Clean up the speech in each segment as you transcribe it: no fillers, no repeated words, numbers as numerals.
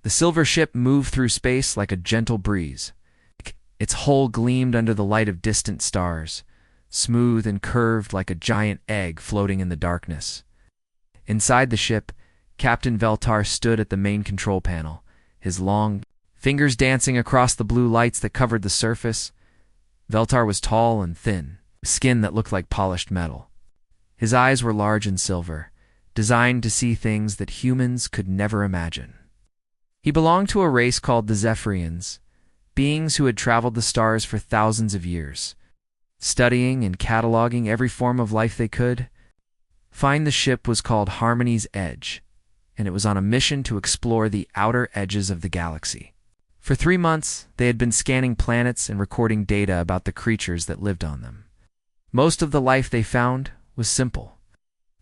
The silver ship moved through space like a gentle breeze. Its hull gleamed under the light of distant stars, smooth and curved like a giant egg floating in the darkness. Inside the ship, Captain Veltar stood at the main control panel, his long fingers dancing across the blue lights that covered the surface. Veltar was tall and thin, skin that looked like polished metal. His eyes were large and silver, designed to see things that humans could never imagine. He belonged to a race called the Zephyrians, beings who had traveled the stars for thousands of years, studying and cataloging every form of life they could. The ship was called Harmony's Edge, and it was on a mission to explore the outer edges of the galaxy. For 3 months, they had been scanning planets and recording data about the creatures that lived on them. Most of the life they found was simple.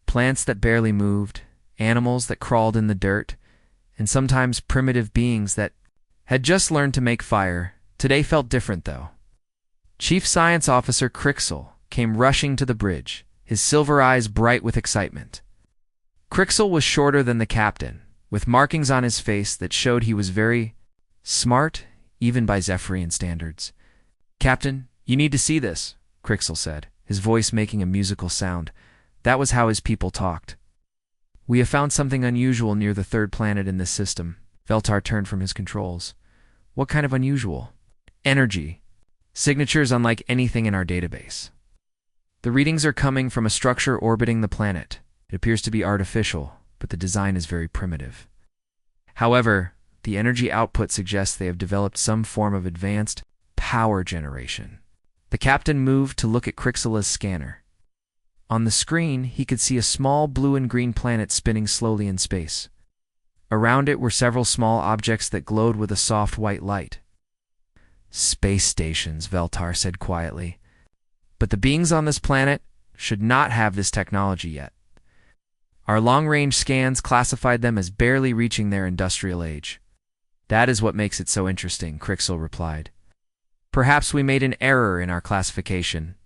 Plants that barely moved, animals that crawled in the dirt, and sometimes primitive beings that had just learned to make fire. Today felt different, though. Chief Science Officer Crixel came rushing to the bridge, his silver eyes bright with excitement. Crixel was shorter than the captain, with markings on his face that showed he was very smart, even by Zephyrian standards. "Captain, you need to see this," Crixel said, his voice making a musical sound. That was how his people talked. "We have found something unusual near the third planet in this system." Veltar turned from his controls. "What kind of unusual?" "Energy. Signatures unlike anything in our database. The readings are coming from a structure orbiting the planet. It appears to be artificial, but the design is very primitive. However, the energy output suggests they have developed some form of advanced power generation." The captain moved to look at Crixela's scanner. On the screen, he could see a small blue and green planet spinning slowly in space. Around it were several small objects that glowed with a soft white light. "Space stations," Veltar said quietly. "But the beings on this planet should not have this technology yet. Our long-range scans classified them as barely reaching their industrial age." "That is what makes it so interesting," Crixel replied. "Perhaps we made an error in our classification.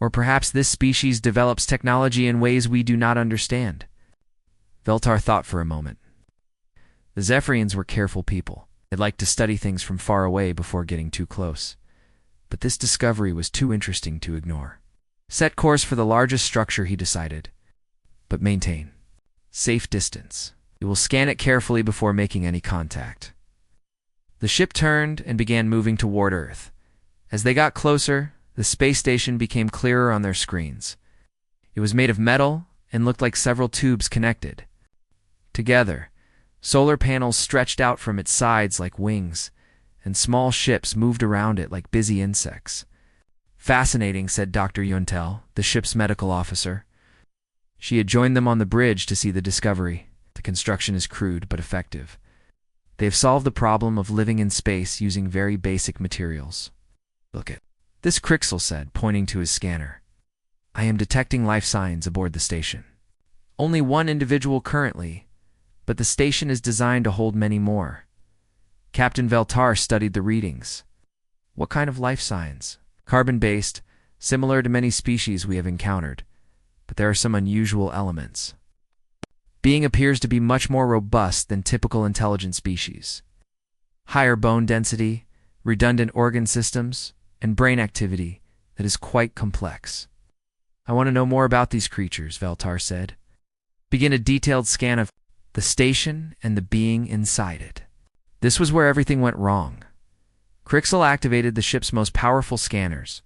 Or perhaps this species develops technology in ways we do not understand." Veltar thought for a moment. The Zephyrians were careful people. They liked to study things from far away before getting too close. But this discovery was too interesting to ignore. "Set course for the largest structure," he decided. "But maintain safe distance. You will scan it carefully before making any contact." The ship turned and began moving toward Earth. As they got closer, the space station became clearer on their screens. It was made of metal and looked like several tubes connected. Together, solar panels stretched out from its sides like wings, and small ships moved around it like busy insects. "Fascinating," said Dr. Yuntel, the ship's medical officer. She had joined them on the bridge to see the discovery. "The construction is crude but effective. They have solved the problem of living in space using very basic materials. Look at this," Crixel said, pointing to his scanner. "I am detecting life signs aboard the station. Only one individual currently, but the station is designed to hold many more." Captain Veltar studied the readings. "What kind of life signs?" "Carbon-based, similar to many species we have encountered, but there are some unusual elements. Being appears to be much more robust than typical intelligent species. Higher bone density, redundant organ systems, and brain activity that is quite complex." "I want to know more about these creatures," Veltar said. "Begin a detailed scan of the station and the being inside it." This was where everything went wrong. Crixel activated the ship's most powerful scanners.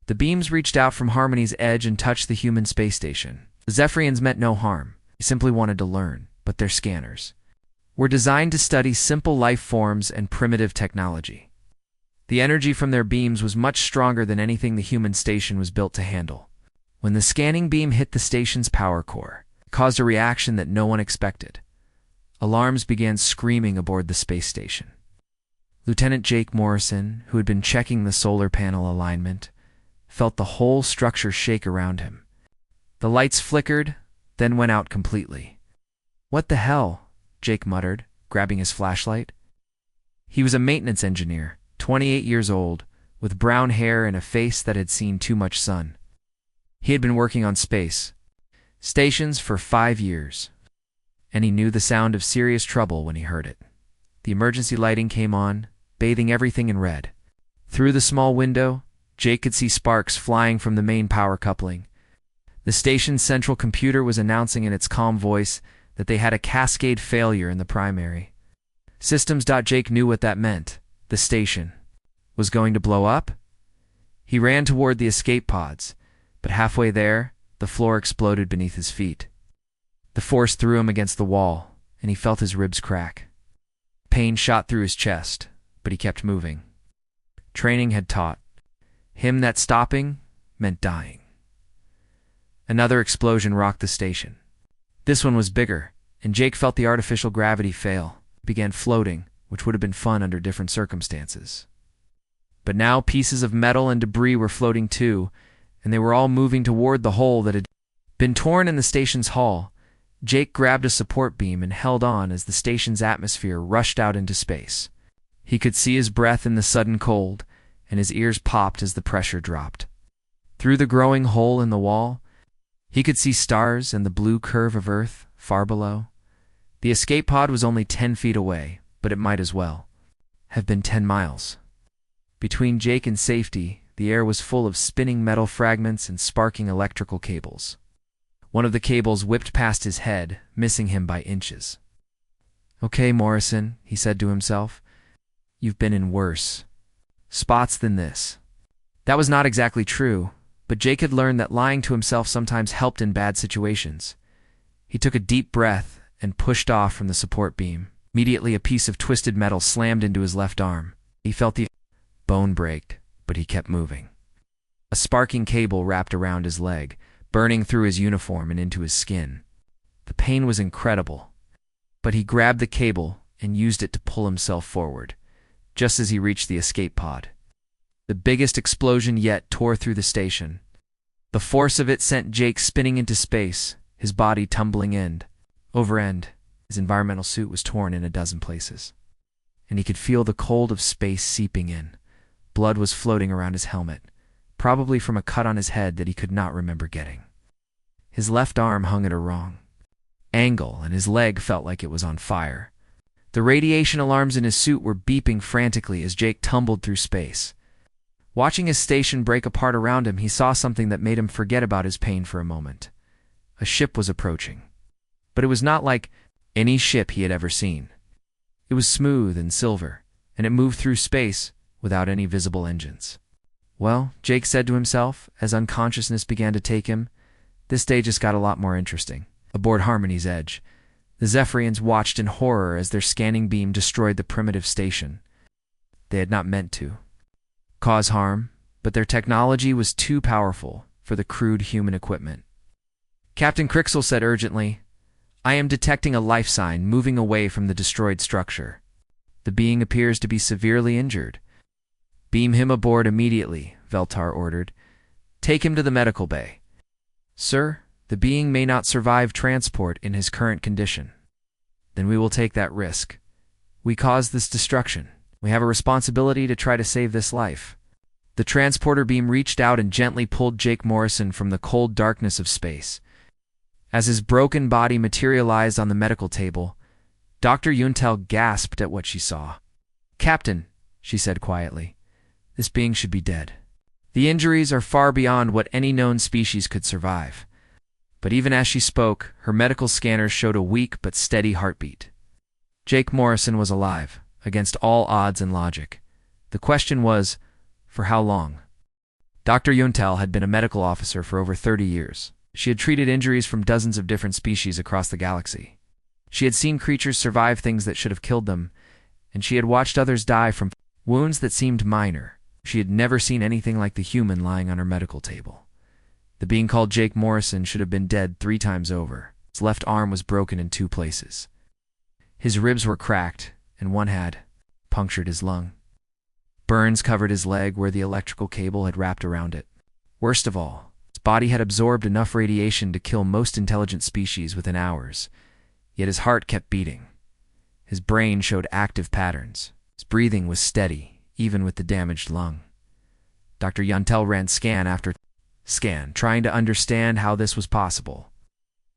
The beams reached out from Harmony's Edge and touched the human space station. The Zephyrians meant no harm. They simply wanted to learn, but their scanners were designed to study simple life forms and primitive technology. The energy from their beams was much stronger than anything the human station was built to handle. When the scanning beam hit the station's power core, it caused a reaction that no one expected. Alarms began screaming aboard the space station. Lieutenant Jake Morrison, who had been checking the solar panel alignment, felt the whole structure shake around him. The lights flickered, then went out completely. "What the hell?" Jake muttered, grabbing his flashlight. He was a maintenance engineer, 28 years old, with brown hair and a face that had seen too much sun. He had been working on space stations for 5 years, and he knew the sound of serious trouble when he heard it. The emergency lighting came on, bathing everything in red. Through the small window, Jake could see sparks flying from the main power coupling. The station's central computer was announcing in its calm voice that they had a cascade failure in the primary. Systems. Jake knew what that meant. The station was going to blow up? He ran toward the escape pods, but halfway there, the floor exploded beneath his feet. The force threw him against the wall, and he felt his ribs crack. Pain shot through his chest, but he kept moving. Training had taught him that stopping meant dying. Another explosion rocked the station. This one was bigger, and Jake felt the artificial gravity fail. He began floating, which would have been fun under different circumstances. But now pieces of metal and debris were floating too, and they were all moving toward the hole that had been torn in the station's hull. Jake grabbed a support beam and held on as the station's atmosphere rushed out into space. He could see his breath in the sudden cold, and his ears popped as the pressure dropped. Through the growing hole in the wall, he could see stars and the blue curve of Earth far below. The escape pod was only 10 feet away, but it might as well have been 10 miles. Between Jake and safety, the air was full of spinning metal fragments and sparking electrical cables. One of the cables whipped past his head, missing him by inches. "Okay, Morrison," he said to himself. "You've been in worse spots than this." That was not exactly true, but Jake had learned that lying to himself sometimes helped in bad situations. He took a deep breath and pushed off from the support beam. Immediately, a piece of twisted metal slammed into his left arm. He felt the bone break, but he kept moving. A sparking cable wrapped around his leg, burning through his uniform and into his skin. The pain was incredible, but he grabbed the cable and used it to pull himself forward, just as he reached the escape pod. The biggest explosion yet tore through the station. The force of it sent Jake spinning into space, his body tumbling end over end. His environmental suit was torn in a dozen places, and he could feel the cold of space seeping in. Blood was floating around his helmet, probably from a cut on his head that he could not remember getting. His left arm hung at a wrong angle, and his leg felt like it was on fire. The radiation alarms in his suit were beeping frantically as Jake tumbled through space. Watching his station break apart around him, he saw something that made him forget about his pain for a moment. A ship was approaching, but it was not like any ship he had ever seen. It was smooth and silver, and it moved through space without any visible engines. Well, Jake said to himself, as unconsciousness began to take him, this day just got a lot more interesting. Aboard Harmony's Edge, the Zephyrians watched in horror as their scanning beam destroyed the primitive station. They had not meant to cause harm, but their technology was too powerful for the crude human equipment. Captain Crixel said urgently, "I am detecting a life sign moving away from the destroyed structure. The being appears to be severely injured." "Beam him aboard immediately," Veltar ordered. "Take him to the medical bay." "Sir, the being may not survive transport in his current condition." "Then we will take that risk. We caused this destruction. We have a responsibility to try to save this life." The transporter beam reached out and gently pulled Jake Morrison from the cold darkness of space. As his broken body materialized on the medical table, Dr. Yuntel gasped at what she saw. "Captain," she said quietly, "this being should be dead. The injuries are far beyond what any known species could survive." But even as she spoke, her medical scanners showed a weak but steady heartbeat. Jake Morrison was alive, against all odds and logic. The question was, for how long? Dr. Yuntel had been a medical officer for over 30 years. She had treated injuries from dozens of different species across the galaxy. She had seen creatures survive things that should have killed them, and she had watched others die from wounds that seemed minor. She had never seen anything like the human lying on her medical table. The being called Jake Morrison should have been dead 3 times over. His left arm was broken in 2 places. His ribs were cracked, and one had punctured his lung. Burns covered his leg where the electrical cable had wrapped around it. Worst of all, his body had absorbed enough radiation to kill most intelligent species within hours, yet his heart kept beating. His brain showed active patterns. His breathing was steady, even with the damaged lung. Dr. Yuntel ran scan after scan, trying to understand how this was possible.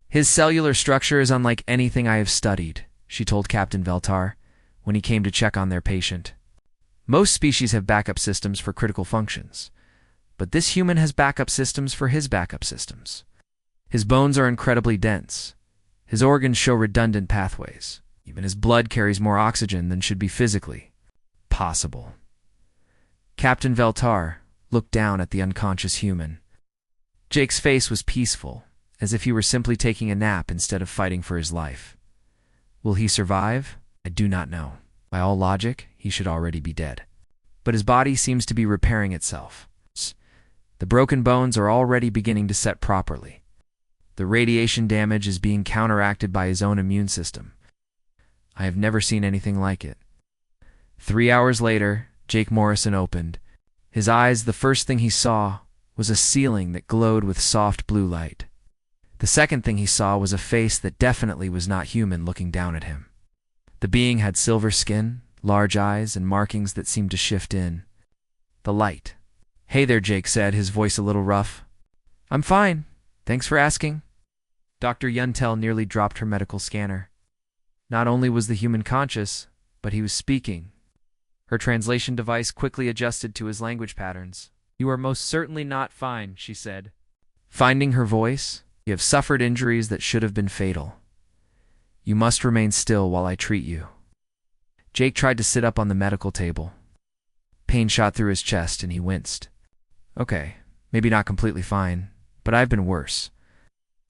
"His cellular structure is unlike anything I have studied," she told Captain Veltar. when he came to check on their patient. Most species have backup systems for critical functions, but this human has backup systems for his backup systems. His bones are incredibly dense. His organs show redundant pathways. Even his blood carries more oxygen than should be physically possible. Captain Veltar looked down at the unconscious human. Jake's face was peaceful, as if he were simply taking a nap instead of fighting for his life. Will he survive? I do not know. By all logic, he should already be dead. But his body seems to be repairing itself. The broken bones are already beginning to set properly. The radiation damage is being counteracted by his own immune system. I have never seen anything like it. 3 hours later, Jake Morrison opened. His eyes, the first thing he saw, was a ceiling that glowed with soft blue light. The second thing he saw was a face that definitely was not human looking down at him. The being had silver skin, large eyes, and markings that seemed to shift in the light. "Hey there," Jake said, his voice a little rough. "I'm fine. Thanks for asking." Dr. Yuntel nearly dropped her medical scanner. Not only was the human conscious, but he was speaking. Her translation device quickly adjusted to his language patterns. "You are most certainly not fine," she said. Finding her voice, "You have suffered injuries that should have been fatal. You must remain still while I treat you." Jake tried to sit up on the medical table. Pain shot through his chest and he winced. "Okay, maybe not completely fine, but I've been worse.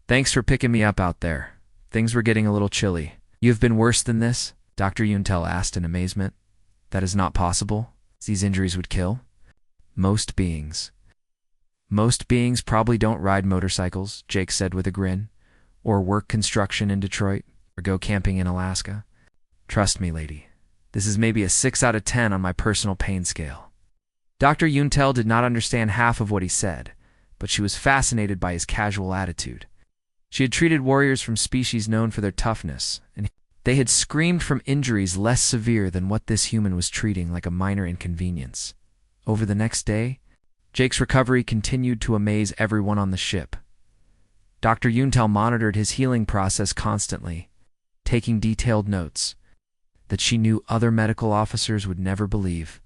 Thanks for picking me up out there. Things were getting a little chilly." "You have been worse than this?" Dr. Yuntel asked in amazement. "That is not possible. These injuries would kill." Most beings probably don't ride motorcycles," Jake said with a grin, "or work construction in Detroit, or go camping in Alaska. Trust me, lady, this is maybe a 6 out of 10 on my personal pain scale." Dr. Yuntel did not understand half of what he said, but she was fascinated by his casual attitude. She had treated warriors from species known for their toughness, and they had screamed from injuries less severe than what this human was treating like a minor inconvenience. Over the next day, Jake's recovery continued to amaze everyone on the ship. Dr. Yuntel monitored his healing process constantly, taking detailed notes that she knew other medical officers would never believe.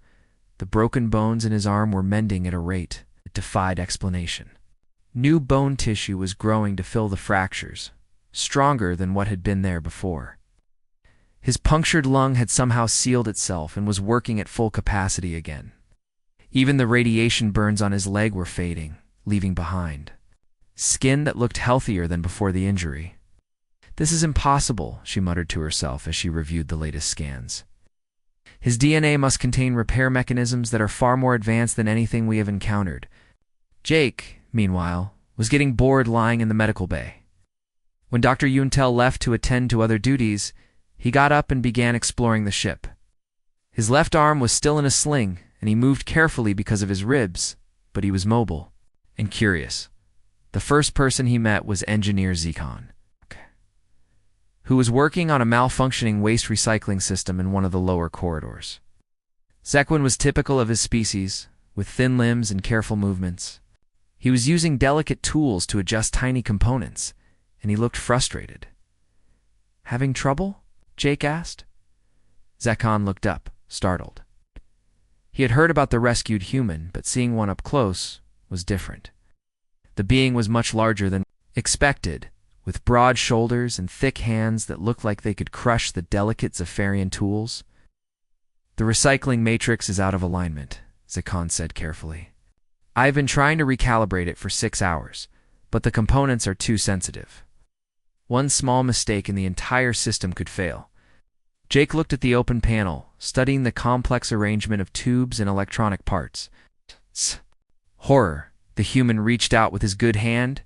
The broken bones in his arm were mending at a rate that defied explanation. New bone tissue was growing to fill the fractures, stronger than what had been there before. His punctured lung had somehow sealed itself and was working at full capacity again. Even the radiation burns on his leg were fading, leaving behind skin that looked healthier than before the injury. "This is impossible," she muttered to herself as she reviewed the latest scans. "His DNA must contain repair mechanisms that are far more advanced than anything we have encountered." Jake, meanwhile, was getting bored lying in the medical bay. When Dr. Yuntel left to attend to other duties, he got up and began exploring the ship. His left arm was still in a sling, and he moved carefully because of his ribs, but he was mobile and curious. The first person he met was Engineer Zekon, who was working on a malfunctioning waste recycling system in one of the lower corridors. Zekwin was typical of his species, with thin limbs and careful movements. He was using delicate tools to adjust tiny components, and he looked frustrated. "Having trouble?" Jake asked. Zekon looked up, startled. He had heard about the rescued human, but seeing one up close was different. The being was much larger than expected, with broad shoulders and thick hands that looked like they could crush the delicate Zephyrian tools. "The recycling matrix is out of alignment," Zekon said carefully. "I've been trying to recalibrate it for 6 hours, but the components are too sensitive. One small mistake and the entire system could fail." Jake looked at the open panel, studying the complex arrangement of tubes and electronic parts. Horror! The human reached out with his good hand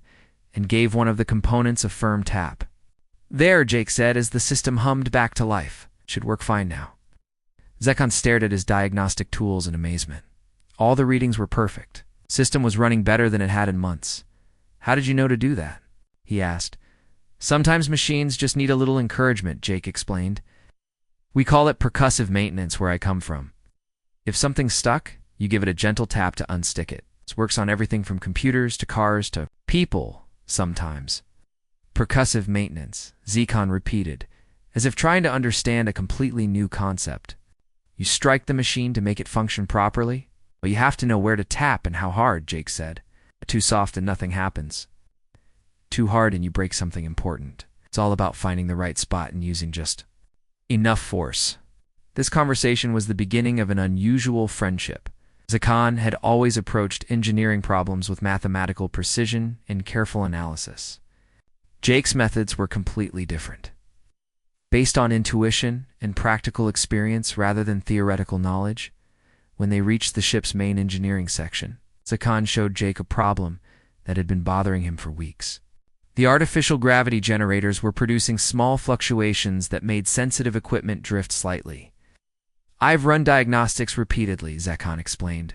and gave one of the components a firm tap. "There," Jake said as the system hummed back to life. "Should work fine now." Zekon stared at his diagnostic tools in amazement. All the readings were perfect. System was running better than it had in months. "How did you know to do that?" he asked. "Sometimes machines just need a little encouragement," Jake explained. "We call it percussive maintenance where I come from. If something's stuck, you give it a gentle tap to unstick it. This works on everything from computers to cars to people sometimes." "Percussive maintenance," Zekon repeated, as if trying to understand a completely new concept. You strike the machine to make it function properly? Well, you have to know where to tap and how hard, Jake said. Too soft and nothing happens. Too hard and you break something important. It's all about finding the right spot and using just enough force. This conversation was the beginning of an unusual friendship. Zakan had always approached engineering problems with mathematical precision and careful analysis. Jake's methods were completely different. Based on intuition and practical experience rather than theoretical knowledge, when they reached the ship's main engineering section, Zakan showed Jake a problem that had been bothering him for weeks. The artificial gravity generators were producing small fluctuations that made sensitive equipment drift slightly. I've run diagnostics repeatedly, Zakan explained.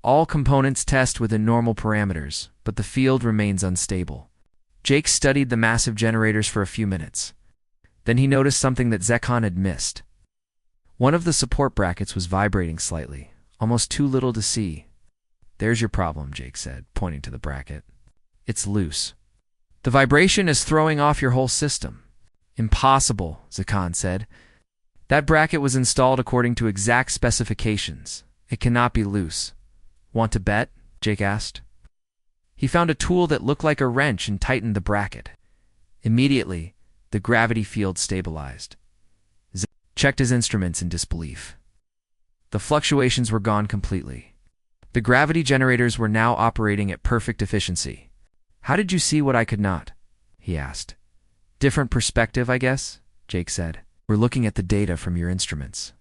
All components test within normal parameters, but the field remains unstable. Jake studied the massive generators for a few minutes. Then he noticed something that Zakan had missed. One of the support brackets was vibrating slightly, almost too little to see. There's your problem, Jake said, pointing to the bracket. It's loose. The vibration is throwing off your whole system. Impossible, Zakan said. That bracket was installed according to exact specifications. It cannot be loose. Want to bet? Jake asked. He found a tool that looked like a wrench and tightened the bracket. Immediately, the gravity field stabilized. Zakan checked his instruments in disbelief. The fluctuations were gone completely. The gravity generators were now operating at perfect efficiency. How did you see what I could not? He asked. Different perspective, I guess, Jake said. We're looking at the data from your instruments.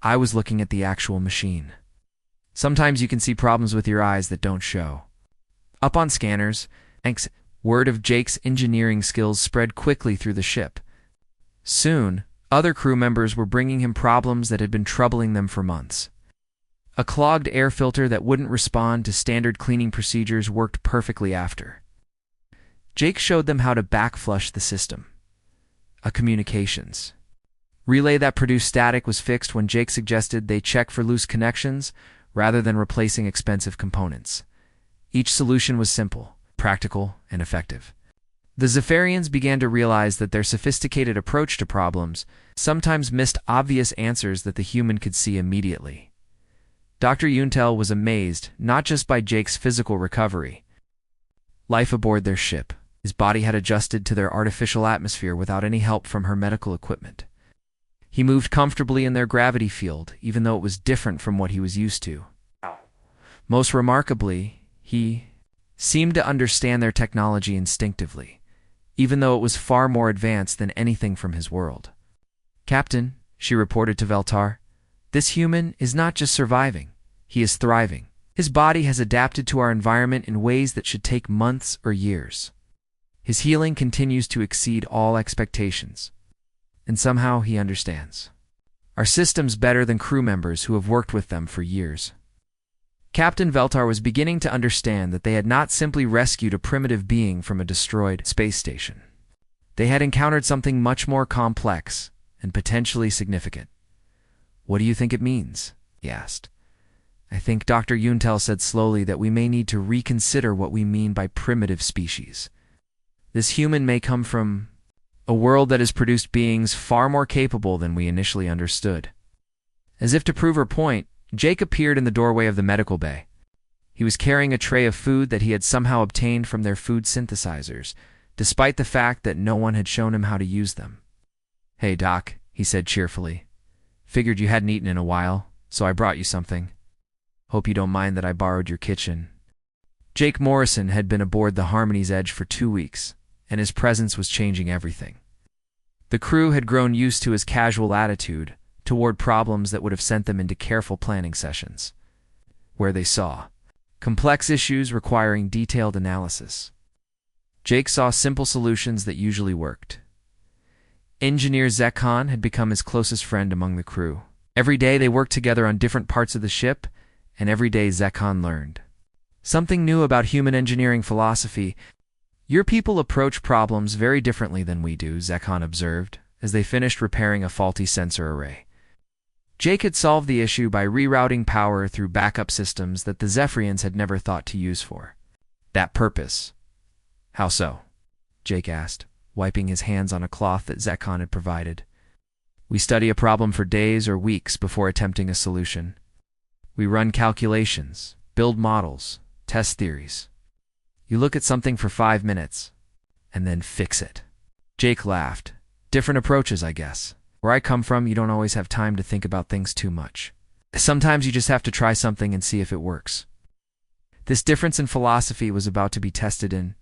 I was looking at the actual machine. Sometimes you can see problems with your eyes that don't show. Up on scanners, word of Jake's engineering skills spread quickly through the ship. Soon, other crew members were bringing him problems that had been troubling them for months. A clogged air filter that wouldn't respond to standard cleaning procedures worked perfectly after. Jake showed them how to backflush the system. A communications relay that produced static was fixed when Jake suggested they check for loose connections rather than replacing expensive components. Each solution was simple, practical, and effective. The Zephyrians began to realize that their sophisticated approach to problems sometimes missed obvious answers that the human could see immediately. Dr. Yuntel was amazed not just by Jake's physical recovery. Life aboard their ship. His body had adjusted to their artificial atmosphere without any help from her medical equipment. He moved comfortably in their gravity field, even though it was different from what he was used to. Most remarkably, he seemed to understand their technology instinctively, even though it was far more advanced than anything from his world. Captain, she reported to Veltar, this human is not just surviving, he is thriving. His body has adapted to our environment in ways that should take months or years. His healing continues to exceed all expectations. And somehow he understands. Our system's better than crew members who have worked with them for years. Captain Veltar was beginning to understand that they had not simply rescued a primitive being from a destroyed space station. They had encountered something much more complex and potentially significant. What do you think it means? He asked. I think Dr. Yuntel said slowly that we may need to reconsider what we mean by primitive species. This human may come from a world that has produced beings far more capable than we initially understood. As if to prove her point, Jake appeared in the doorway of the medical bay. He was carrying a tray of food that he had somehow obtained from their food synthesizers, despite the fact that no one had shown him how to use them. Hey, Doc, he said cheerfully. Figured you hadn't eaten in a while, so I brought you something. Hope you don't mind that I borrowed your kitchen. Jake Morrison had been aboard the Harmony's Edge for 2 weeks, and his presence was changing everything. The crew had grown used to his casual attitude toward problems that would have sent them into careful planning sessions, where they saw complex issues requiring detailed analysis. Jake saw simple solutions that usually worked. Engineer Zekhan had become his closest friend among the crew. Every day they worked together on different parts of the ship, and every day Zekhan learned something new about human engineering philosophy. Your people approach problems very differently than we do, Zekhan observed, as they finished repairing a faulty sensor array. Jake had solved the issue by rerouting power through backup systems that the Zephyrians had never thought to use for that purpose. How so? Jake asked. wiping his hands on a cloth that Zekon had provided. We study a problem for days or weeks before attempting a solution. We run calculations, build models, test theories. You look at something for 5 minutes, and then fix it. Jake laughed. Different approaches, I guess. Where I come from, you don't always have time to think about things too much. Sometimes you just have to try something and see if it works. This difference in philosophy was about to be tested in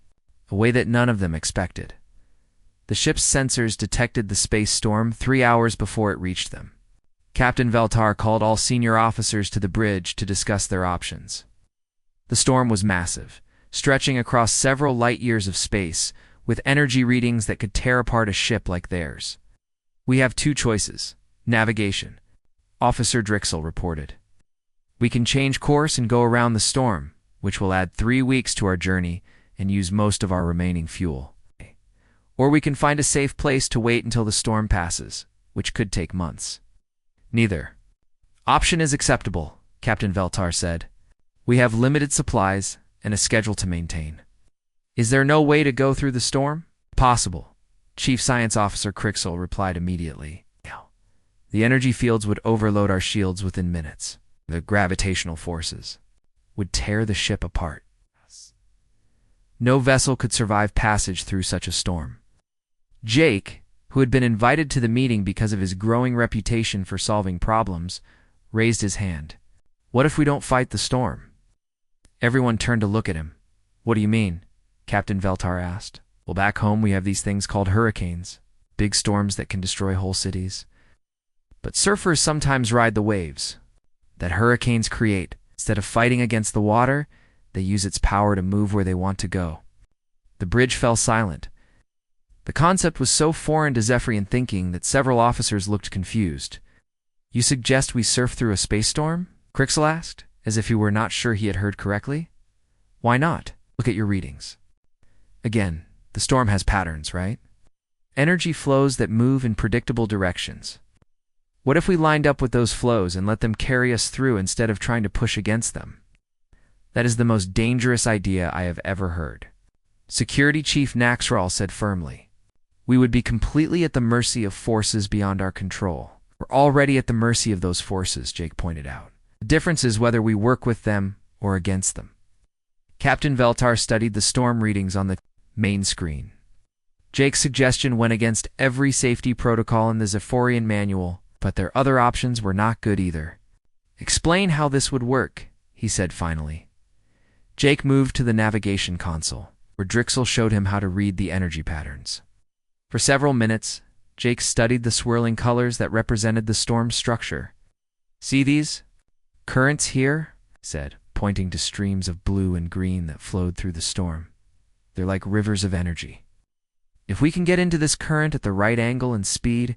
a way that none of them expected. The ship's sensors detected the space storm 3 hours before it reached them. Captain Veltar called all senior officers to the bridge to discuss their options. The storm was massive, stretching across several light years of space, with energy readings that could tear apart a ship like theirs. We have 2 choices. Navigation, Officer Drixel reported. We can change course and go around the storm, which will add 3 weeks to our journey and use most of our remaining fuel. Or we can find a safe place to wait until the storm passes, which could take months. Neither option is acceptable, Captain Veltar said. We have limited supplies and a schedule to maintain. Is there no way to go through the storm? Possible, Chief Science Officer Crixel replied immediately. The energy fields would overload our shields within minutes. The gravitational forces would tear the ship apart. No vessel could survive passage through such a storm. Jake, who had been invited to the meeting because of his growing reputation for solving problems, raised his hand. What if we don't fight the storm? Everyone turned to look at him. What do you mean? Captain Veltar asked. Well, back home we have these things called hurricanes, big storms that can destroy whole cities. But surfers sometimes ride the waves that hurricanes create. Instead of fighting against the water, they use its power to move where they want to go. The bridge fell silent. The concept was so foreign to Zephyrian thinking that several officers looked confused. You suggest we surf through a space storm? Crixel asked, as if he were not sure he had heard correctly. Why not? Look at your readings. Again, the storm has patterns, right? Energy flows that move in predictable directions. What if we lined up with those flows and let them carry us through instead of trying to push against them? That is the most dangerous idea I have ever heard. Security Chief Naxral said firmly. We would be completely at the mercy of forces beyond our control. We're already at the mercy of those forces, Jake pointed out. The difference is whether we work with them or against them. Captain Veltar studied the storm readings on the main screen. Jake's suggestion went against every safety protocol in the Zephyrian manual, but their other options were not good either. Explain how this would work, he said finally. Jake moved to the navigation console, where Drixel showed him how to read the energy patterns. For several minutes, Jake studied the swirling colors that represented the storm's structure. See these currents here? He said, pointing to streams of blue and green that flowed through the storm. They're like rivers of energy. If we can get into this current at the right angle and speed,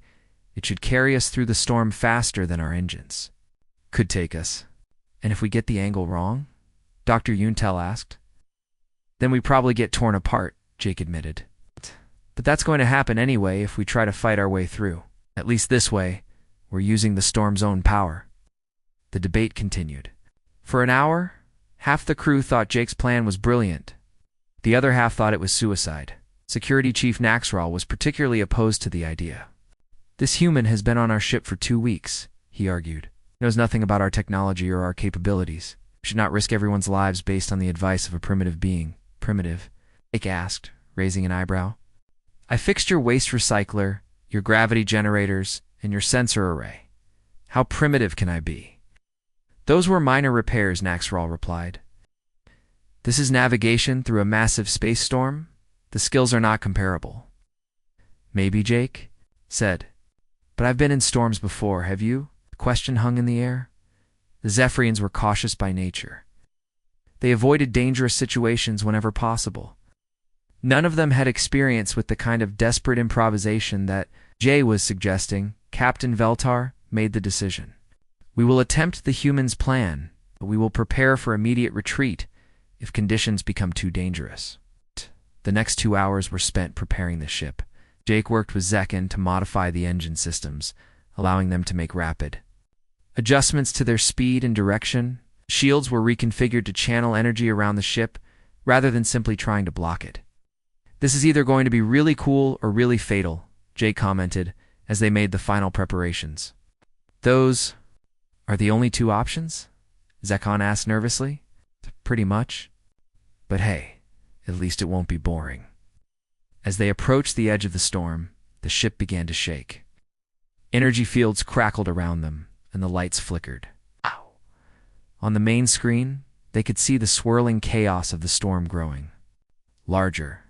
it should carry us through the storm faster than our engines. Could take us. And if we get the angle wrong? Dr. Yuntel asked. Then we probably get torn apart, Jake admitted. But that's going to happen anyway if we try to fight our way through. At least this way, we're using the storm's own power. The debate continued. For an hour, half the crew thought Jake's plan was brilliant. The other half thought it was suicide. Security Chief Naxral was particularly opposed to the idea. This human has been on our ship for 2 weeks, he argued. He knows nothing about our technology or our capabilities. We should not risk everyone's lives based on the advice of a primitive being. Primitive? Jake asked, raising an eyebrow. I fixed your waste recycler, your gravity generators, and your sensor array. How primitive can I be? Those were minor repairs, Naxral replied. This is navigation through a massive space storm? The skills are not comparable. Maybe, Jake said. But I've been in storms before, have you? The question hung in the air. The Zephyrians were cautious by nature. They avoided dangerous situations whenever possible. None of them had experience with the kind of desperate improvisation that Jay was suggesting. Captain Veltar made the decision. We will attempt the humans' plan, but we will prepare for immediate retreat if conditions become too dangerous. The next 2 hours were spent preparing the ship. Jake worked with Zekin to modify the engine systems, allowing them to make rapid adjustments to their speed and direction. Shields were reconfigured to channel energy around the ship, rather than simply trying to block it. This is either going to be really cool or really fatal, Jake commented as they made the final preparations. Those are the only two options? Zekhan asked nervously. Pretty much. But hey, at least it won't be boring. As they approached the edge of the storm, the ship began to shake. Energy fields crackled around them, and the lights flickered. Ow! On the main screen, they could see the swirling chaos of the storm growing. Larger.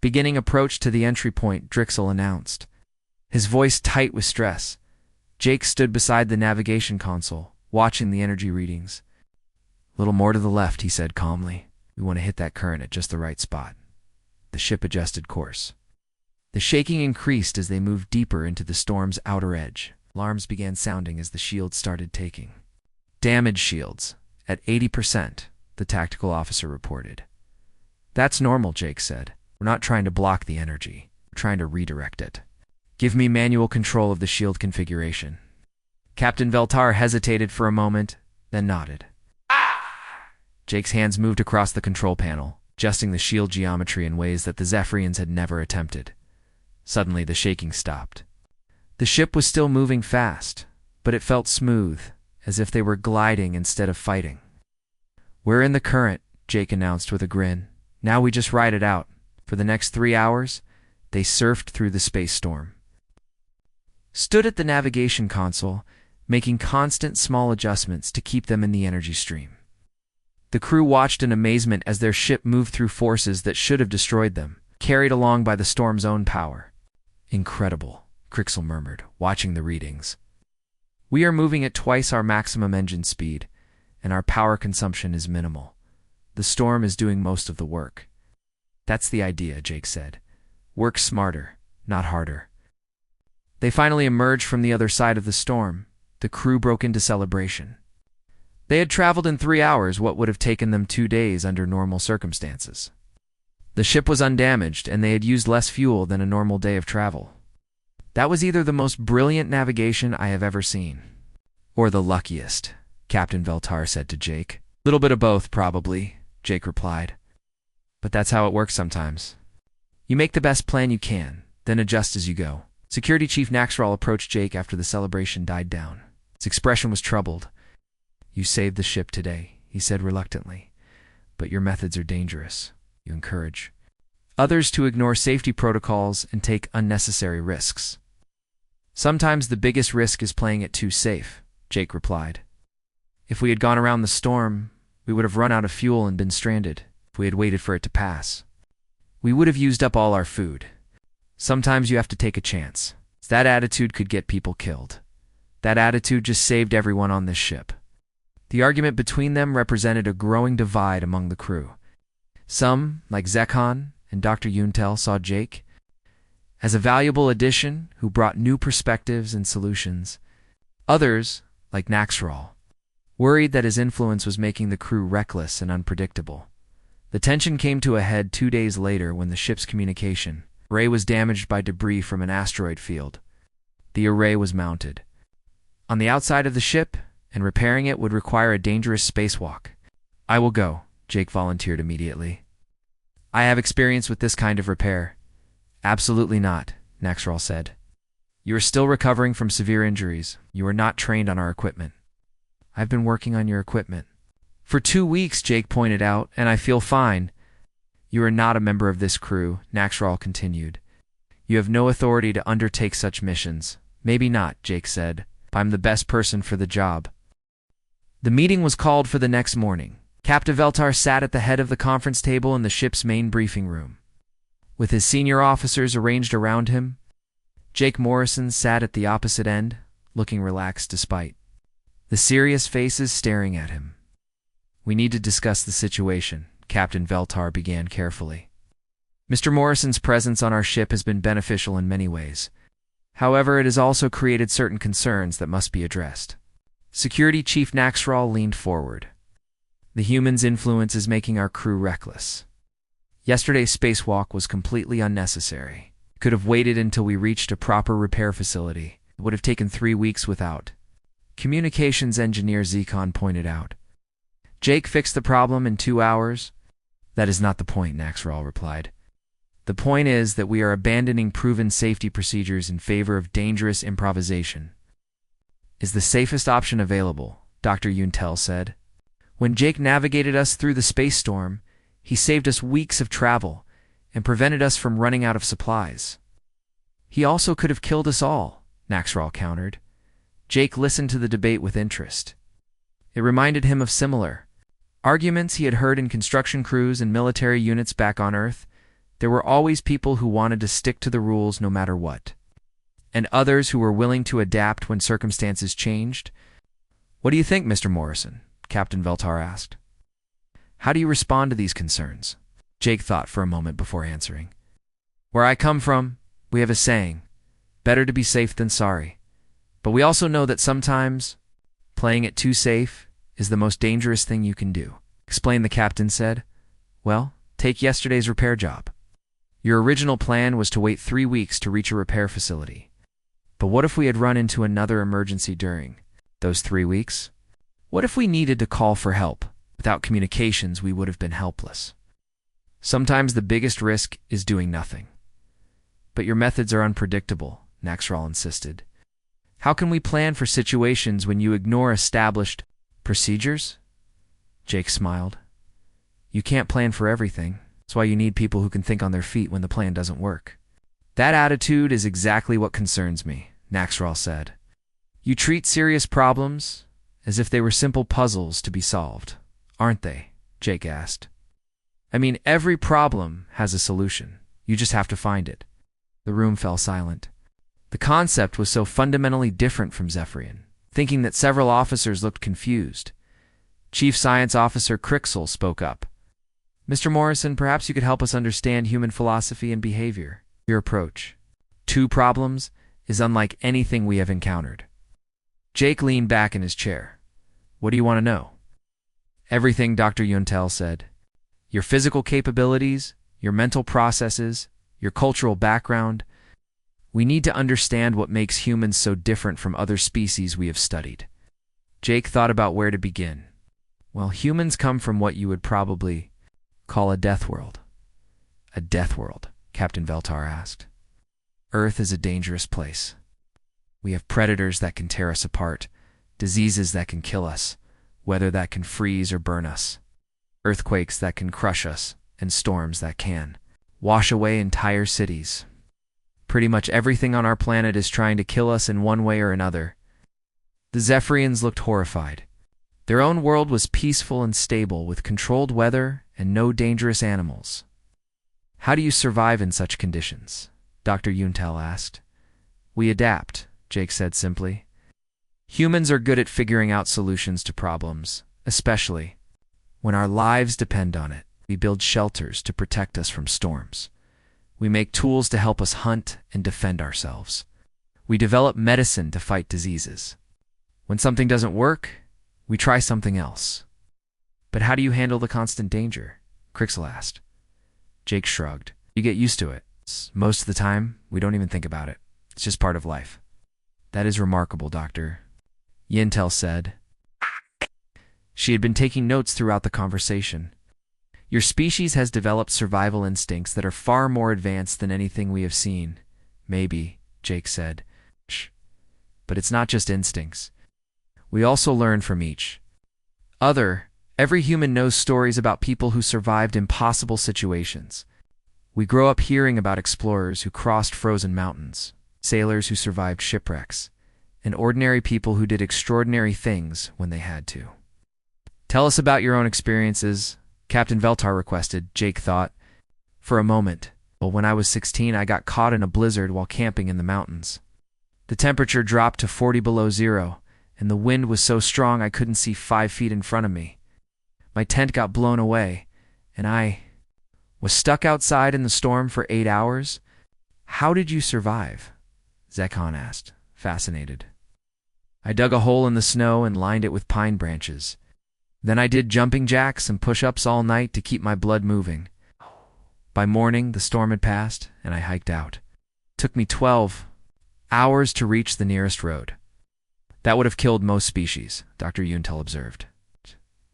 Beginning approach to the entry point, Drixel announced, his voice tight with stress. Jake stood beside the navigation console, watching the energy readings. A little more to the left, he said calmly. We want to hit that current at just the right spot. The ship adjusted course. The shaking increased as they moved deeper into the storm's outer edge. Alarms began sounding as the shields started taking. Damage shields, at 80%, the tactical officer reported. That's normal, Jake said. We're not trying to block the energy. We're trying to redirect it. Give me manual control of the shield configuration. Captain Veltar hesitated for a moment, then nodded. Jake's hands moved across the control panel, adjusting the shield geometry in ways that the Zephyrians had never attempted. Suddenly, the shaking stopped. The ship was still moving fast, but it felt smooth, as if they were gliding instead of fighting. We're in the current, Jake announced with a grin. Now we just ride it out. For the next 3 hours, they surfed through the space storm. Stood at the navigation console, making constant small adjustments to keep them in the energy stream. The crew watched in amazement as their ship moved through forces that should have destroyed them, carried along by the storm's own power. Incredible, Crixel murmured, watching the readings. We are moving at twice our maximum engine speed, and our power consumption is minimal. The storm is doing most of the work. That's the idea, Jake said. Work smarter, not harder. They finally emerged from the other side of the storm. The crew broke into celebration. They had traveled in 3 hours what would have taken them 2 days under normal circumstances. The ship was undamaged, and they had used less fuel than a normal day of travel. That was either the most brilliant navigation I have ever seen, or the luckiest, Captain Veltar said to Jake. Little bit of both, probably, Jake replied. But that's how it works sometimes. You make the best plan you can, then adjust as you go. Security Chief Naxral approached Jake after the celebration died down. His expression was troubled. You saved the ship today, he said reluctantly. But your methods are dangerous. You encourage others to ignore safety protocols and take unnecessary risks. Sometimes the biggest risk is playing it too safe, Jake replied. If we had gone around the storm, we would have run out of fuel and been stranded. If we had waited for it to pass, we would have used up all our food. Sometimes you have to take a chance. That attitude could get people killed. That attitude just saved everyone on this ship. The argument between them represented a growing divide among the crew. Some, like Zekhan and Dr. Yuntel, saw Jake as a valuable addition who brought new perspectives and solutions. Others, like Naxral, worried that his influence was making the crew reckless and unpredictable. The tension came to a head 2 days later when the ship's communication array was damaged by debris from an asteroid field. The array was mounted on the outside of the ship, and repairing it would require a dangerous spacewalk. I will go, Jake volunteered immediately. I have experience with this kind of repair. Absolutely not, Naxral said. You are still recovering from severe injuries. You are not trained on our equipment. I've been working on your equipment. For 2 weeks, Jake pointed out, and I feel fine. You are not a member of this crew, Naxral continued. You have no authority to undertake such missions. Maybe not, Jake said. I'm the best person for the job. The meeting was called for the next morning. Captain Veltar sat at the head of the conference table in the ship's main briefing room. With his senior officers arranged around him, Jake Morrison sat at the opposite end, looking relaxed despite the serious faces staring at him. We need to discuss the situation, Captain Veltar began carefully. Mr. Morrison's presence on our ship has been beneficial in many ways. However, it has also created certain concerns that must be addressed. Security Chief Naxral leaned forward. The human's influence is making our crew reckless. Yesterday's spacewalk was completely unnecessary. Could have waited until we reached a proper repair facility. It would have taken 3 weeks without. Communications engineer Zekon pointed out. Jake fixed the problem in 2 hours. That is not the point, Naxral replied. The point is that we are abandoning proven safety procedures in favor of dangerous improvisation. Is the safest option available, Dr. Yuntel said. When Jake navigated us through the space storm, he saved us weeks of travel and prevented us from running out of supplies. He also could have killed us all, Naxral countered. Jake listened to the debate with interest. It reminded him of similar arguments he had heard in construction crews and military units back on Earth. There were always people who wanted to stick to the rules no matter what, and others who were willing to adapt when circumstances changed. What do you think, Mr. Morrison? Captain Veltar asked. How do you respond to these concerns? Jake thought for a moment before answering. Where I come from, we have a saying, better to be safe than sorry. But we also know that sometimes playing it too safe is the most dangerous thing you can do. Explain, the captain said. Well, take yesterday's repair job. Your original plan was to wait 3 weeks to reach a repair facility. But what if we had run into another emergency during those 3 weeks? What if we needed to call for help? Without communications, we would have been helpless. Sometimes the biggest risk is doing nothing. But your methods are unpredictable, Naxral insisted. How can we plan for situations when you ignore established procedures? Jake smiled. You can't plan for everything. That's why you need people who can think on their feet when the plan doesn't work. That attitude is exactly what concerns me, Naxral said. You treat serious problems as if they were simple puzzles to be solved, aren't they? Jake asked. I mean, every problem has a solution. You just have to find it. The room fell silent. The concept was so fundamentally different from Zephyrian, thinking that several officers looked confused. Chief Science Officer Crixel spoke up. Mr. Morrison, perhaps you could help us understand human philosophy and behavior. Your approach. 2 problems is unlike anything we have encountered. Jake leaned back in his chair. What do you want to know? Everything, Dr. Yuntel said. Your physical capabilities, your mental processes, your cultural background. We need to understand what makes humans so different from other species we have studied. Jake thought about where to begin. Well, humans come from what you would probably call a death world. A death world, Captain Veltar asked. Earth is a dangerous place. We have predators that can tear us apart, diseases that can kill us, weather that can freeze or burn us, earthquakes that can crush us, and storms that can wash away entire cities. Pretty much everything on our planet is trying to kill us in one way or another. The Zephyrians looked horrified. Their own world was peaceful and stable, with controlled weather and no dangerous animals. How do you survive in such conditions? Dr. Yuntel asked. We adapt, Jake said simply. Humans are good at figuring out solutions to problems, especially when our lives depend on it. We build shelters to protect us from storms. We make tools to help us hunt and defend ourselves. We develop medicine to fight diseases. When something doesn't work, we try something else. But how do you handle the constant danger? Crixel asked. Jake shrugged. You get used to it. Most of the time, we don't even think about it. It's just part of life. That is remarkable, Doctor. Yintel said. She had been taking notes throughout the conversation. Your species has developed survival instincts that are far more advanced than anything we have seen. Maybe, Jake said. Shh. But it's not just instincts. We also learn from each other. Every human knows stories about people who survived impossible situations. We grow up hearing about explorers who crossed frozen mountains, sailors who survived shipwrecks, and ordinary people who did extraordinary things when they had to. Tell us about your own experiences, Captain Veltar requested. Jake thought. For a moment. Well, when I was 16, I got caught in a blizzard while camping in the mountains. The temperature dropped to 40 below zero, and the wind was so strong I couldn't see 5 feet in front of me. My tent got blown away, and I was stuck outside in the storm for 8 hours. How did you survive? Zekhan asked, fascinated. I dug a hole in the snow and lined it with pine branches. Then I did jumping jacks and push-ups all night to keep my blood moving. By morning, the storm had passed, and I hiked out. It took me 12 hours to reach the nearest road. That would have killed most species, Dr. Yuntel observed.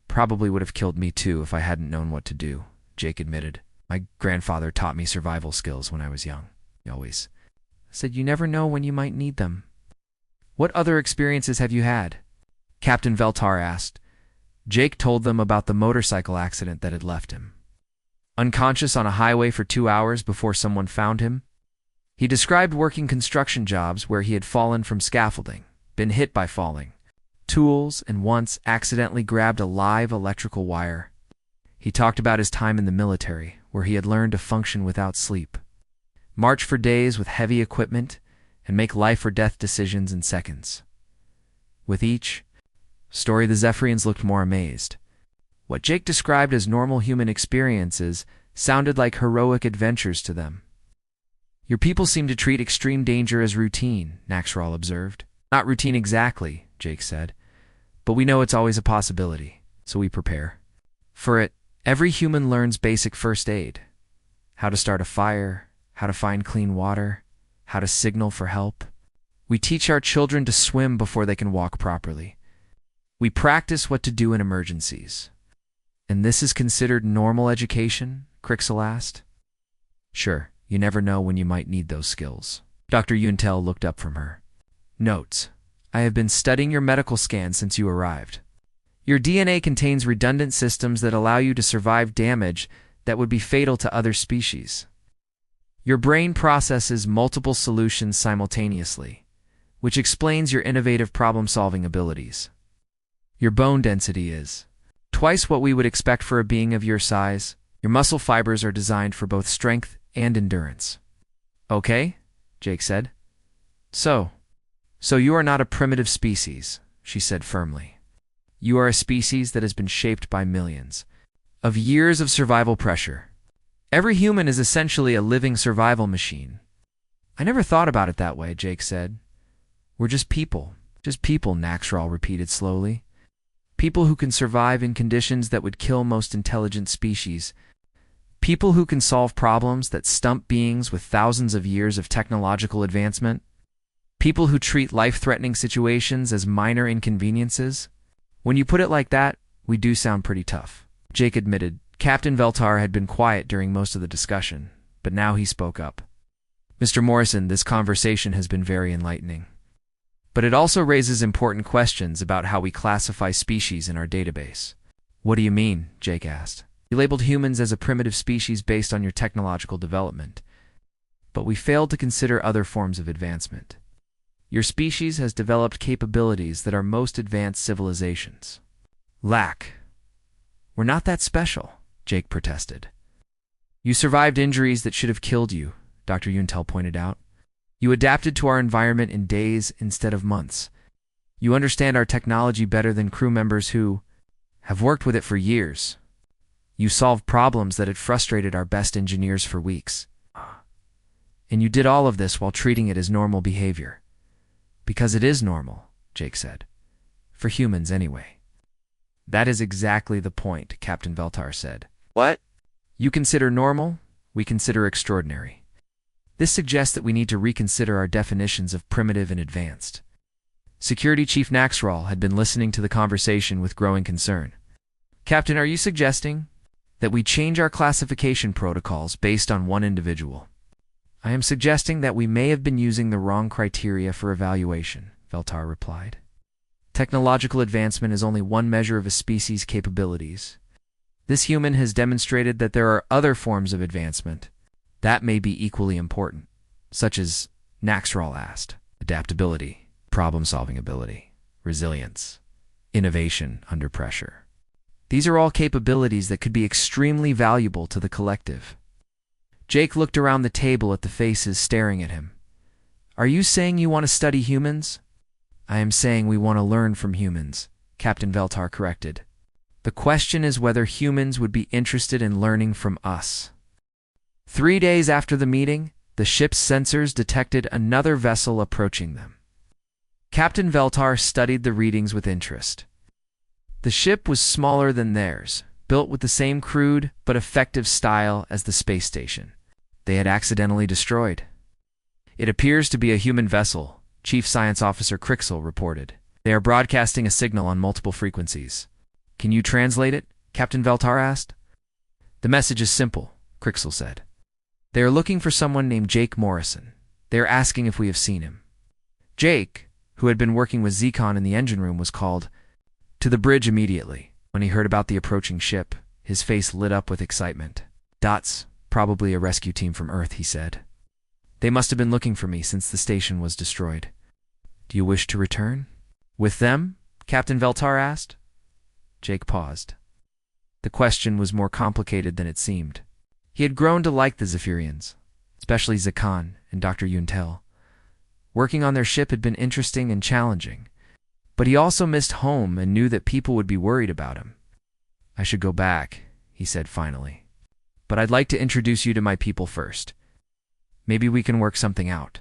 Probably would have killed me too if I hadn't known what to do, Jake admitted. My grandfather taught me survival skills when I was young. He always said you never know when you might need them. What other experiences have you had? Captain Veltar asked. Jake told them about the motorcycle accident that had left him unconscious on a highway for 2 hours before someone found him. He described working construction jobs where he had fallen from scaffolding, been hit by falling tools, and once accidentally grabbed a live electrical wire. He talked about his time in the military, where he had learned to function without sleep, march for days with heavy equipment, and make life or death decisions in seconds. With each story, the Zephyrians looked more amazed. What Jake described as normal human experiences sounded like heroic adventures to them. Your people seem to treat extreme danger as routine, Naxral observed. Not routine exactly, Jake said, but we know it's always a possibility, so we prepare for it. Every human learns basic first aid: how to start a fire, how to find clean water, how to signal for help. We teach our children to swim before they can walk properly. We practice what to do in emergencies. And this is considered normal education? Crixel asked. Sure, you never know when you might need those skills. Dr. Yuntel looked up from her. Notes: I have been studying your medical scan since you arrived. Your DNA contains redundant systems that allow you to survive damage that would be fatal to other species. Your brain processes multiple solutions simultaneously, which explains your innovative problem-solving abilities. Your bone density is twice what we would expect for a being of your size. Your muscle fibers are designed for both strength and endurance. Okay, Jake said. So you are not a primitive species, she said firmly. You are a species that has been shaped by millions of years of survival pressure. Every human is essentially a living survival machine. I never thought about it that way, Jake said. We're just people, Naxral repeated slowly. People who can survive in conditions that would kill most intelligent species. People who can solve problems that stump beings with thousands of years of technological advancement. People who treat life-threatening situations as minor inconveniences. When you put it like that, we do sound pretty tough, Jake admitted. Captain Veltar had been quiet during most of the discussion, but now he spoke up. Mr. Morrison, this conversation has been very enlightening. But it also raises important questions about how we classify species in our database. What do you mean? Jake asked. You labeled humans as a primitive species based on your technological development, but we failed to consider other forms of advancement. Your species has developed capabilities that our most advanced civilizations lack. We're not that special, Jake protested. You survived injuries that should have killed you, Dr. Yuntel pointed out. You adapted to our environment in days instead of months. You understand our technology better than crew members who have worked with it for years. You solved problems that had frustrated our best engineers for weeks. And you did all of this while treating it as normal behavior. Because it is normal, Jake said. For humans, anyway. That is exactly the point, Captain Veltar said. What? You consider normal, we consider extraordinary. This suggests that we need to reconsider our definitions of primitive and advanced. Security Chief Naxral had been listening to the conversation with growing concern. Captain, are you suggesting that we change our classification protocols based on one individual? I am suggesting that we may have been using the wrong criteria for evaluation, Veltar replied. Technological advancement is only one measure of a species' capabilities. This human has demonstrated that there are other forms of advancement that may be equally important, such as, Naxral asked, adaptability, problem-solving ability, resilience, innovation under pressure. These are all capabilities that could be extremely valuable to the collective. Jake looked around the table at the faces staring at him. Are you saying you want to study humans? I am saying we want to learn from humans, Captain Veltar corrected. The question is whether humans would be interested in learning from us. 3 days after the meeting, the ship's sensors detected another vessel approaching them. Captain Veltar studied the readings with interest. The ship was smaller than theirs, built with the same crude but effective style as the space station they had accidentally destroyed. It appears to be a human vessel, Chief Science Officer Crixel reported. They are broadcasting a signal on multiple frequencies. Can you translate it? Captain Veltar asked. The message is simple. Crixel said. They are looking for someone named Jake Morrison. They are asking if we have seen him. Jake, who had been working with Zekon in the engine room, was called to the bridge immediately. When he heard about the approaching ship, his face lit up with excitement. Dots, probably a rescue team from Earth, he said. They must have been looking for me since the station was destroyed. Do you wish to return? With them? Captain Veltar asked. Jake paused. The question was more complicated than it seemed. He had grown to like the Zephyrians, especially Zekon and Dr. Yuntel. Working on their ship had been interesting and challenging, but he also missed home and knew that people would be worried about him. I should go back, he said finally. But I'd like to introduce you to my people first. Maybe we can work something out.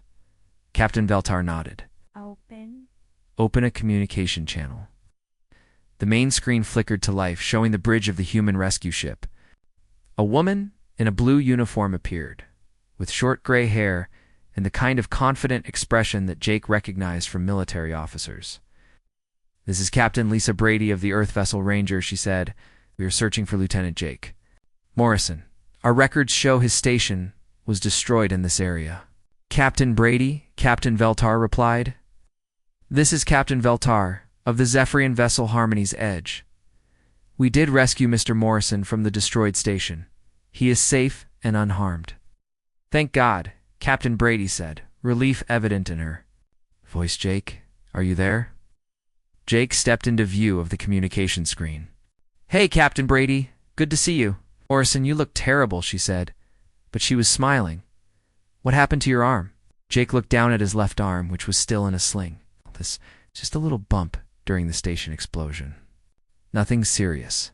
Captain Veltar nodded. Open a communication channel. The main screen flickered to life, showing the bridge of the human rescue ship. A woman in a blue uniform appeared, with short gray hair and the kind of confident expression that Jake recognized from military officers. This is Captain Lisa Brady of the Earth Vessel Ranger, she said. We are searching for Lieutenant Jake Morrison. Our records show his station was destroyed in this area. Captain Brady, Captain Veltar replied. This is Captain Veltar of the Zephyrian vessel Harmony's Edge. We did rescue Mr. Morrison from the destroyed station. He is safe and unharmed. Thank God, Captain Brady said, relief evident in her voice. Jake, are you there? Jake stepped into view of the communication screen. Hey, Captain Brady, good to see you. Morrison, you look terrible, she said, but she was smiling. What happened to your arm? Jake looked down at his left arm, which was still in a sling. This just a little bump during the station explosion. Nothing serious.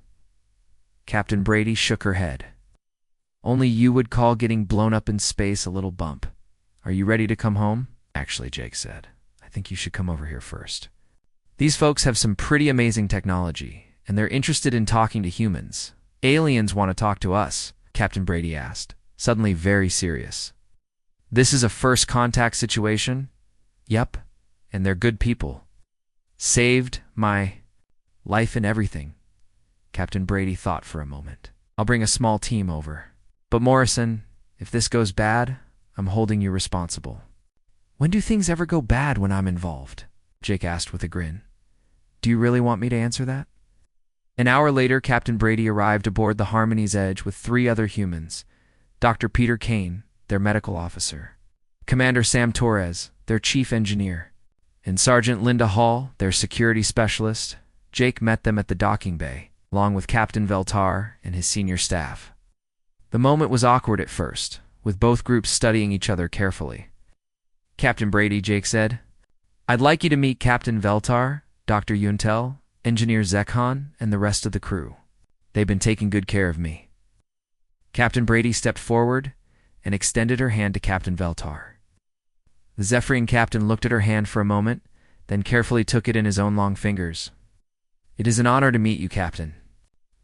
Captain Brady shook her head. Only you would call getting blown up in space a little bump. Are you ready to come home? Actually, Jake said, I think you should come over here first. These folks have some pretty amazing technology, and they're interested in talking to humans. Aliens want to talk to us, Captain Brady asked, suddenly very serious. This is a first contact situation? Yep, and they're good people. Saved my life and everything. Captain Brady thought for a moment. I'll bring a small team over. But Morrison, if this goes bad, I'm holding you responsible. When do things ever go bad when I'm involved? Jake asked with a grin. Do you really want me to answer that? An hour later, Captain Brady arrived aboard the Harmony's Edge with 3 other humans. Dr. Peter Kane, their medical officer. Commander Sam Torres, their chief engineer. And Sergeant Linda Hall, their security specialist. Jake met them at the docking bay, along with Captain Veltar and his senior staff. The moment was awkward at first, with both groups studying each other carefully. Captain Brady, Jake said, I'd like you to meet Captain Veltar, Dr. Yuntel, Engineer Zekhan, and the rest of the crew. They've been taking good care of me. Captain Brady stepped forward and extended her hand to Captain Veltar. The Zephyrian captain looked at her hand for a moment, then carefully took it in his own long fingers. It is an honor to meet you, Captain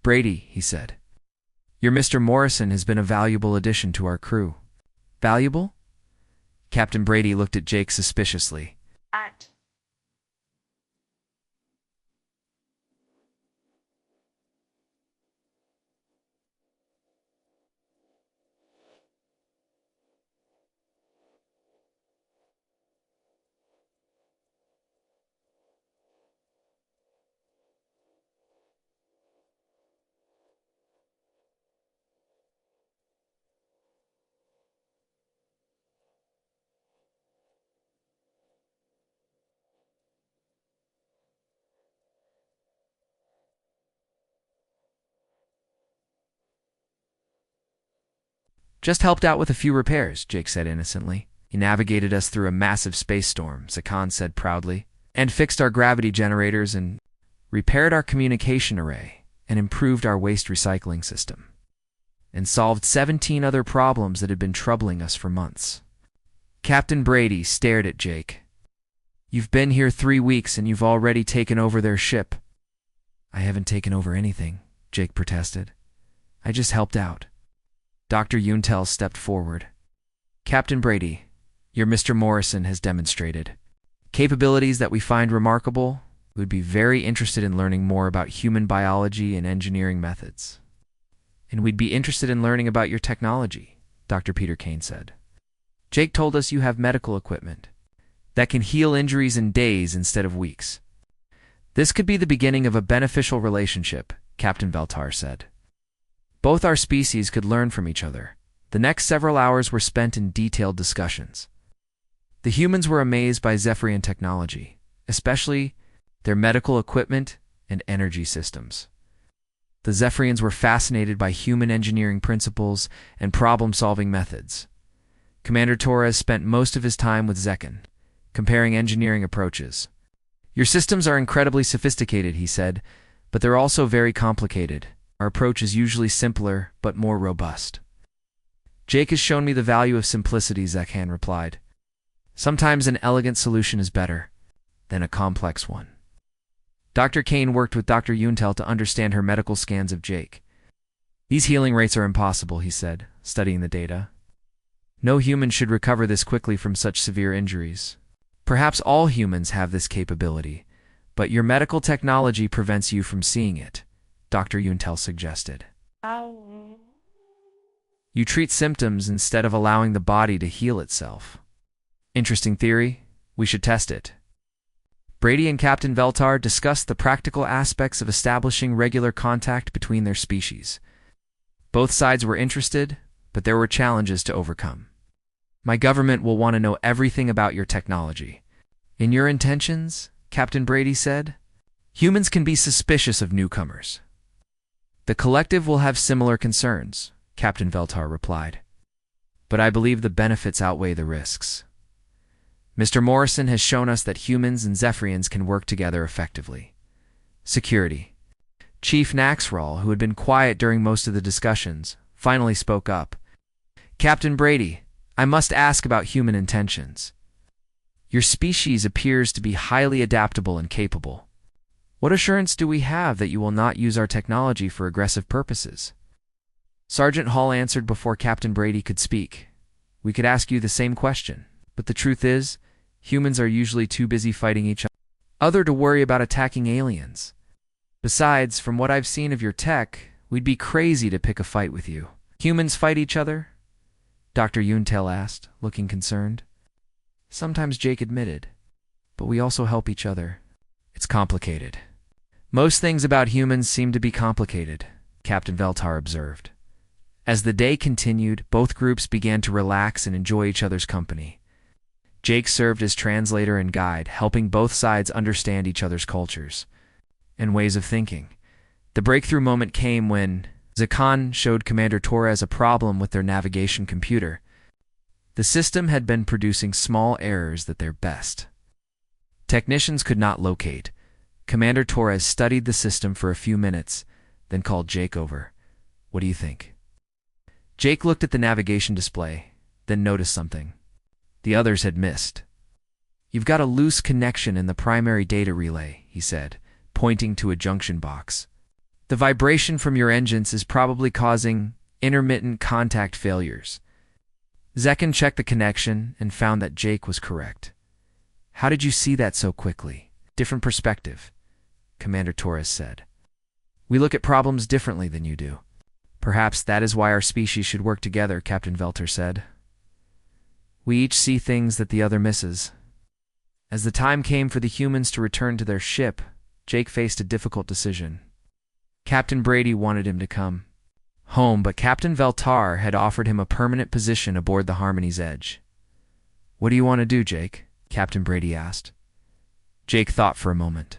Brady, he said. Your Mr. Morrison has been a valuable addition to our crew. Valuable? Captain Brady looked at Jake suspiciously. Just helped out with a few repairs, Jake said innocently. He navigated us through a massive space storm, Zekhan said proudly, and fixed our gravity generators and repaired our communication array and improved our waste recycling system, and solved 17 other problems that had been troubling us for months. Captain Brady stared at Jake. You've been here 3 weeks and you've already taken over their ship. I haven't taken over anything, Jake protested. I just helped out. Dr. Yuntel stepped forward. Captain Brady, your Mr. Morrison has demonstrated capabilities that we find remarkable. We would be very interested in learning more about human biology and engineering methods. And we'd be interested in learning about your technology, Dr. Peter Kane said. Jake told us you have medical equipment that can heal injuries in days instead of weeks. This could be the beginning of a beneficial relationship, Captain Veltar said. Both our species could learn from each other. The next several hours were spent in detailed discussions. The humans were amazed by Zephyrian technology, especially their medical equipment and energy systems. The Zephyrians were fascinated by human engineering principles and problem-solving methods. Commander Torres spent most of his time with Zekan, comparing engineering approaches. Your systems are incredibly sophisticated, he said, but they're also very complicated. Our approach is usually simpler, but more robust. Jake has shown me the value of simplicity, Zekan replied. Sometimes an elegant solution is better than a complex one. Dr. Kane worked with Dr. Yuntel to understand her medical scans of Jake. These healing rates are impossible, he said, studying the data. No human should recover this quickly from such severe injuries. Perhaps all humans have this capability, but your medical technology prevents you from seeing it, Dr. Yuntel suggested. You treat symptoms instead of allowing the body to heal itself. Interesting theory. We should test it. Brady and Captain Veltar discussed the practical aspects of establishing regular contact between their species. Both sides were interested, but there were challenges to overcome. My government will want to know everything about your technology. In your intentions, Captain Brady said, humans can be suspicious of newcomers. The collective will have similar concerns, Captain Veltar replied. But I believe the benefits outweigh the risks. Mr. Morrison has shown us that humans and Zephyrians can work together effectively. Security. Chief Naxral, who had been quiet during most of the discussions, finally spoke up. Captain Brady, I must ask about human intentions. Your species appears to be highly adaptable and capable. What assurance do we have that you will not use our technology for aggressive purposes? Sergeant Hall answered before Captain Brady could speak. We could ask you the same question, but the truth is, humans are usually too busy fighting each other to worry about attacking aliens. Besides, from what I've seen of your tech, we'd be crazy to pick a fight with you. Humans fight each other? Dr. Yuntel asked, looking concerned. Sometimes, Jake admitted, but we also help each other. It's complicated. Most things about humans seem to be complicated, Captain Veltar observed. As the day continued, both groups began to relax and enjoy each other's company. Jake served as translator and guide, helping both sides understand each other's cultures and ways of thinking. The breakthrough moment came when Zekan showed Commander Torres a problem with their navigation computer. The system had been producing small errors that their best technicians could not locate. Commander Torres studied the system for a few minutes, then called Jake over. What do you think? Jake looked at the navigation display, then noticed something the others had missed. You've got a loose connection in the primary data relay, he said, pointing to a junction box. The vibration from your engines is probably causing intermittent contact failures. Zekan checked the connection and found that Jake was correct. How did you see that so quickly? Different perspective, Commander Torres said. We look at problems differently than you do. Perhaps that is why our species should work together, Captain Veltar said. We each see things that the other misses. As the time came for the humans to return to their ship, Jake faced a difficult decision. Captain Brady wanted him to come home, but Captain Veltar had offered him a permanent position aboard the Harmony's Edge. What do you want to do, Jake? Captain Brady asked. Jake thought for a moment.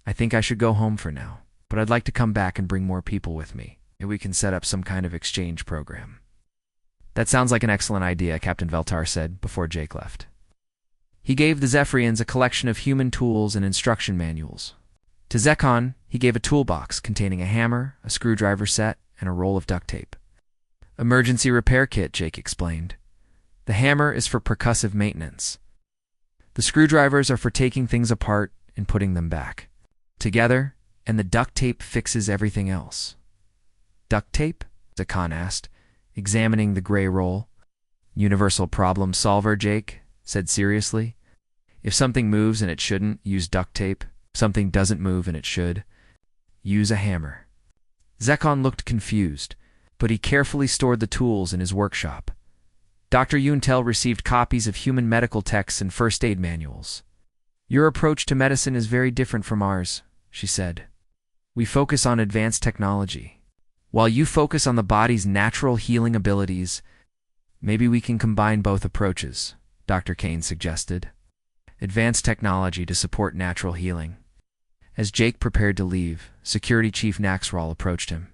I think I should go home for now, but I'd like to come back and bring more people with me, and we can set up some kind of exchange program. That sounds like an excellent idea, Captain Veltar said before Jake left. He gave the Zephyrians a collection of human tools and instruction manuals. To Zekan, he gave a toolbox containing a hammer, a screwdriver set, and a roll of duct tape. Emergency repair kit, Jake explained. The hammer is for percussive maintenance. The screwdrivers are for taking things apart and putting them back together, and the duct tape fixes everything else. Duct tape? Zekan asked, examining the gray roll. Universal problem solver, Jake said seriously. If something moves and it shouldn't, use duct tape. If something doesn't move and it should, use a hammer. Zekan looked confused. but he carefully stored the tools in his workshop. Dr. Yuntel received copies of human medical texts and first aid manuals. "Your approach to medicine is very different from ours," she said. "We focus on advanced technology, while you focus on the body's natural healing abilities. Maybe we can combine both approaches," Dr. Kane suggested. "Advanced technology to support natural healing." As Jake prepared to leave, Security Chief Naxral approached him.